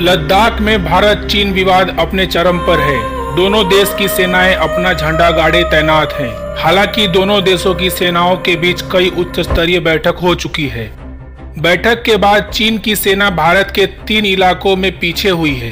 लद्दाख में भारत चीन विवाद अपने चरम पर है। दोनों देश की सेनाएं अपना झंडा गाड़े तैनात हैं। हालांकि दोनों देशों की सेनाओं के बीच कई उच्च स्तरीय बैठक हो चुकी है। बैठक के बाद चीन की सेना भारत के 3 इलाकों में पीछे हुई है,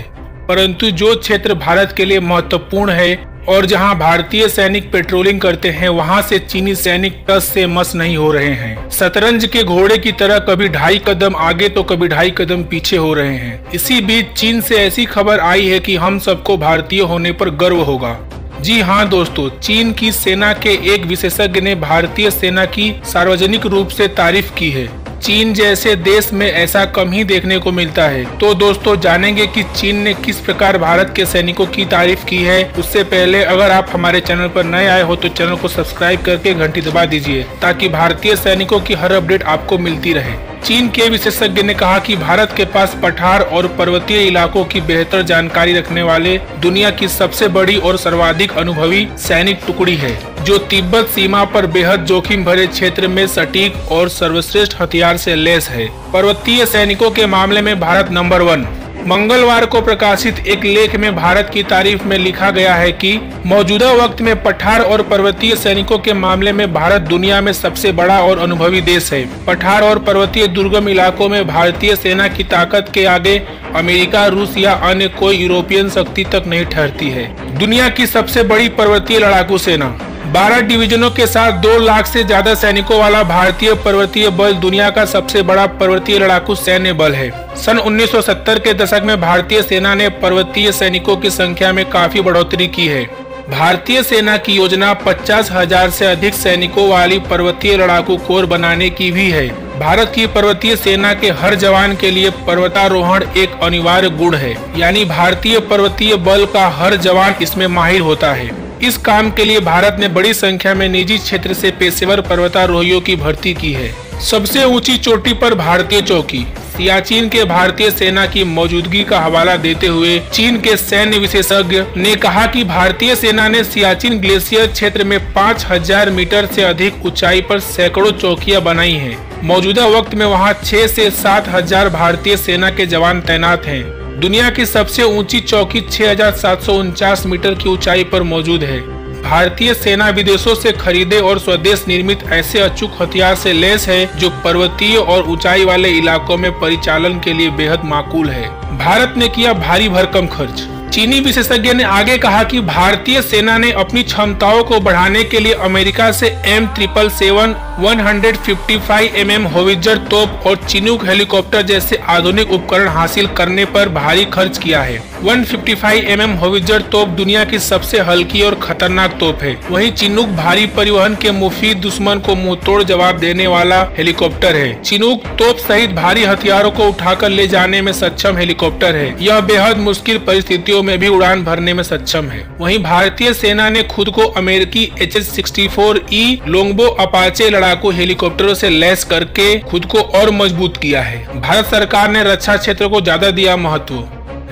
परंतु जो क्षेत्र भारत के लिए महत्वपूर्ण है और जहां भारतीय सैनिक पेट्रोलिंग करते हैं, वहां से चीनी सैनिक टस से मस नहीं हो रहे हैं। शतरंज के घोड़े की तरह कभी 2.5 कदम आगे तो कभी 2.5 कदम पीछे हो रहे हैं। इसी बीच चीन से ऐसी खबर आई है कि हम सबको भारतीय होने पर गर्व होगा। जी हाँ दोस्तों, चीन की सेना के एक विशेषज्ञ ने भारतीय सेना की सार्वजनिक रूप से तारीफ की है। चीन जैसे देश में ऐसा कम ही देखने को मिलता है। तो दोस्तों जानेंगे कि चीन ने किस प्रकार भारत के सैनिकों की तारीफ की है। उससे पहले अगर आप हमारे चैनल पर नए आए हो तो चैनल को सब्सक्राइब करके घंटी दबा दीजिए, ताकि भारतीय सैनिकों की हर अपडेट आपको मिलती रहे। चीन के विशेषज्ञ ने कहा कि भारत के पास पठार और पर्वतीय इलाकों की बेहतर जानकारी रखने वाले दुनिया की सबसे बड़ी और सर्वाधिक अनुभवी सैनिक टुकड़ी है, जो तिब्बत सीमा पर बेहद जोखिम भरे क्षेत्र में सटीक और सर्वश्रेष्ठ हथियार से लैस है। पर्वतीय सैनिकों के मामले में भारत नंबर 1। मंगलवार को प्रकाशित एक लेख में भारत की तारीफ में लिखा गया है कि मौजूदा वक्त में पठार और पर्वतीय सैनिकों के मामले में भारत दुनिया में सबसे बड़ा और अनुभवी देश है। पठार और पर्वतीय दुर्गम इलाकों में भारतीय सेना की ताकत के आगे अमेरिका, रूस या अन्य कोई यूरोपियन शक्ति तक नहीं ठहरती है। दुनिया की सबसे बड़ी पर्वतीय लड़ाकू सेना 12 डिवीजनों के साथ 2 लाख से ज्यादा सैनिकों वाला भारतीय पर्वतीय बल दुनिया का सबसे बड़ा पर्वतीय लड़ाकू सैन्य बल है। सन 1970 के दशक में भारतीय सेना ने पर्वतीय सैनिकों की संख्या में काफी बढ़ोतरी की है। भारतीय सेना की योजना 50,000 से अधिक सैनिकों वाली पर्वतीय लड़ाकू कोर बनाने की भी है। भारत की पर्वतीय सेना के हर जवान के लिए पर्वतारोहण एक अनिवार्य गुण है, यानी भारतीय पर्वतीय बल का हर जवान इसमें माहिर होता है। इस काम के लिए भारत ने बड़ी संख्या में निजी क्षेत्र से पेशेवर पर्वतारोहियों की भर्ती की है। सबसे ऊंची चोटी पर भारतीय चौकी सियाचिन के भारतीय सेना की मौजूदगी का हवाला देते हुए चीन के सैन्य विशेषज्ञ ने कहा कि भारतीय सेना ने सियाचिन ग्लेशियर क्षेत्र में 5000 मीटर से अधिक ऊंचाई पर सैकड़ों चौकियां बनाई हैं। मौजूदा वक्त में वहां 6 से 7,000 भारतीय सेना के जवान तैनात हैं। दुनिया की सबसे ऊंची चौकी 6,749 मीटर की ऊंचाई पर मौजूद है। भारतीय सेना विदेशों से खरीदे और स्वदेश निर्मित ऐसे अचूक हथियार से लैस है, जो पर्वतीय और ऊंचाई वाले इलाकों में परिचालन के लिए बेहद माकूल है। भारत ने किया भारी भरकम खर्च। चीनी विशेषज्ञ ने आगे कहा कि भारतीय सेना ने अपनी क्षमताओं को बढ़ाने के लिए अमेरिका से M777 155 mm होवित्जर तोप और चिनूक हेलीकॉप्टर जैसे आधुनिक उपकरण हासिल करने पर भारी खर्च किया है। 155 mm होवित्जर तोप दुनिया की सबसे हल्की और खतरनाक तोप है। वहीं चिनूक भारी परिवहन के मुफीद दुश्मन को मुंहतोड़ जवाब देने वाला हेलीकॉप्टर है। चिनूक तोप सहित भारी हथियारों को उठाकर ले जाने में सक्षम हेलीकॉप्टर है। यह बेहद मुश्किल परिस्थितियों में भी उड़ान भरने में सक्षम है। वहीं भारतीय सेना ने खुद को अमेरिकी HS-64E लोंगबो अपाचे लड़ाकू हेलीकॉप्टरों से लैस करके खुद को और मजबूत किया है। भारत सरकार ने रक्षा क्षेत्र को ज्यादा दिया महत्व।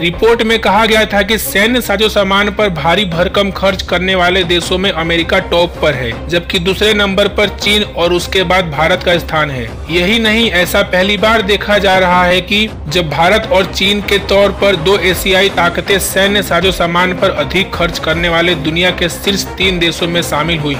रिपोर्ट में कहा गया था कि सैन्य साजो सामान पर भारी भरकम खर्च करने वाले देशों में अमेरिका टॉप पर है, जबकि दूसरे नंबर पर चीन और उसके बाद भारत का स्थान है। यही नहीं, ऐसा पहली बार देखा जा रहा है कि जब भारत और चीन के तौर पर 2 एशियाई ताकतें सैन्य साजो सामान पर अधिक खर्च करने वाले दुनिया के शीर्ष 3 देशों में शामिल हुई।